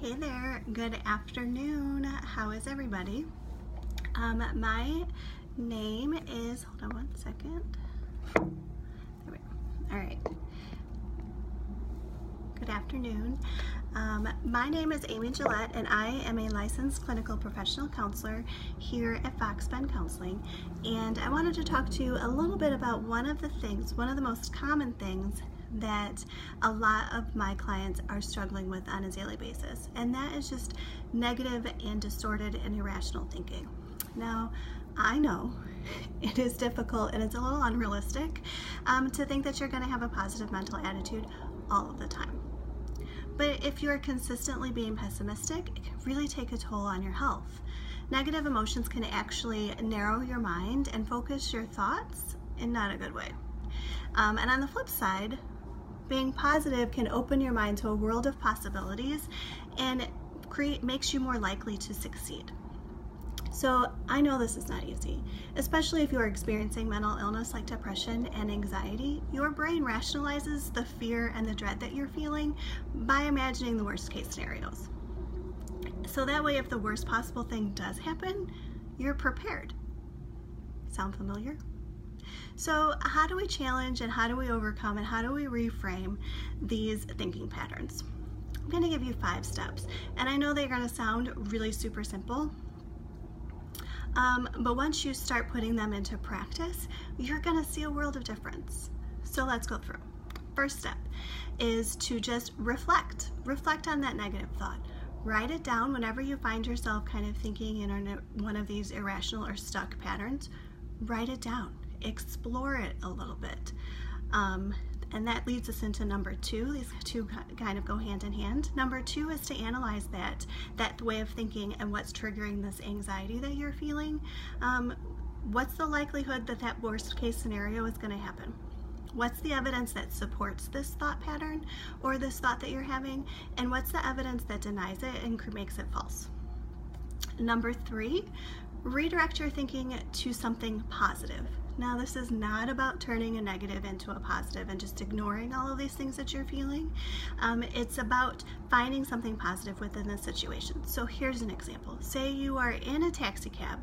Hey there, good afternoon. How is everybody? My name is, hold on one second. There we go. All right. Good afternoon. My name is Amy Gillette, and I am a licensed clinical professional counselor here at Fox Bend Counseling. And I wanted to talk to you a little bit about one of the most common things that a lot of my clients are struggling with on a daily basis, and that is just negative and distorted and irrational thinking. Now, I know it is difficult and it's a little unrealistic to think that you're going to have a positive mental attitude all of the time. But if you're consistently being pessimistic, it can really take a toll on your health. Negative emotions can actually narrow your mind and focus your thoughts in not a good way. And on the flip side, being positive can open your mind to a world of possibilities and makes you more likely to succeed. So I know this is not easy, especially if you are experiencing mental illness like depression and anxiety. Your brain rationalizes the fear and the dread that you're feeling by imagining the worst case scenarios. So that way, if the worst possible thing does happen, you're prepared. Sound familiar? So how do we challenge and how do we overcome and how do we reframe these thinking patterns? I'm going to give you 5 steps, and I know they're going to sound really super simple, but once you start putting them into practice, you're going to see a world of difference. So let's go through. First step is to just reflect on that negative thought. Write it down whenever you find yourself kind of thinking in one of these irrational or stuck patterns. Write it down. Explore it a little bit. And that leads us into number 2. These two kind of go hand in hand. Number 2 is to analyze that way of thinking and what's triggering this anxiety that you're feeling. What's the likelihood that that worst case scenario is going to happen? What's the evidence that supports this thought pattern or this thought that you're having? And what's the evidence that denies it and makes it false? Number 3, redirect your thinking to something positive. Now, this is not about turning a negative into a positive and just ignoring all of these things that you're feeling. It's about finding something positive within the situation. So here's an example. Say you are in a taxi cab,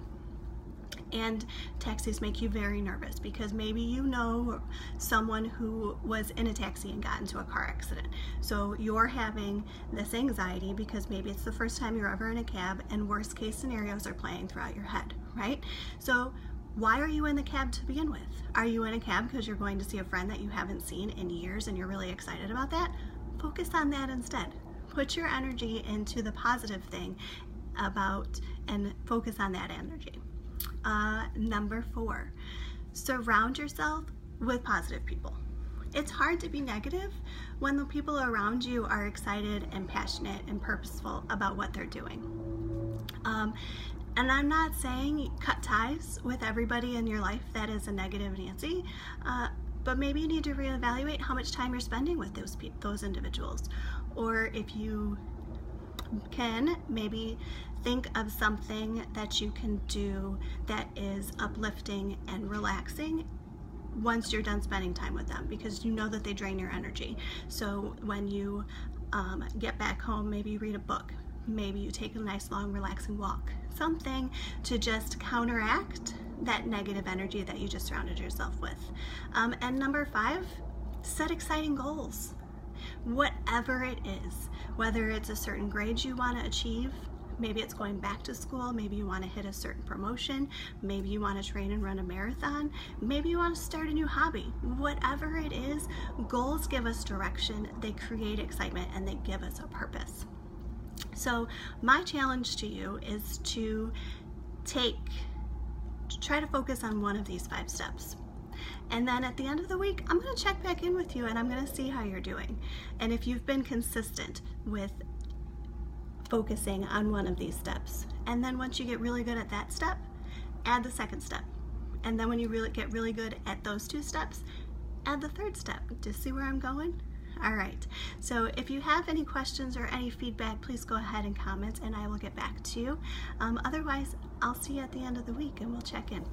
and taxis make you very nervous because maybe you know someone who was in a taxi and got into a car accident. So you're having this anxiety because maybe it's the first time you're ever in a cab and worst case scenarios are playing throughout your head, right? So why are you in the cab to begin with? Are you in a cab because you're going to see a friend that you haven't seen in years and you're really excited about that? Focus on that instead. Put your energy into the positive thing and focus on that energy. Number 4, surround yourself with positive people. It's hard to be negative when the people around you are excited and passionate and purposeful about what they're doing. And I'm not saying cut ties with everybody in your life that is a negative Nancy, but maybe you need to reevaluate how much time you're spending with those individuals. Or if you can, maybe think of something that you can do that is uplifting and relaxing once you're done spending time with them, because you know that they drain your energy. So when you get back home, maybe you read a book. Maybe you take a nice long relaxing walk, something to just counteract that negative energy that you just surrounded yourself with. And number 5, set exciting goals. Whatever it is, whether it's a certain grade you want to achieve, maybe it's going back to school, maybe you want to hit a certain promotion, maybe you want to train and run a marathon, maybe you want to start a new hobby. Whatever it is, goals give us direction, they create excitement, and they give us a purpose. So my challenge to you is to try to focus on one of these 5 steps. And then at the end of the week, I'm going to check back in with you and I'm going to see how you're doing. And if you've been consistent with focusing on one of these steps. And then once you get really good at that step, add the second step. And then when you get really good at those 2 steps, add the 3rd step. Do you see where I'm going? All right, so if you have any questions or any feedback, please go ahead and comment and I will get back to you. Otherwise, I'll see you at the end of the week and we'll check in.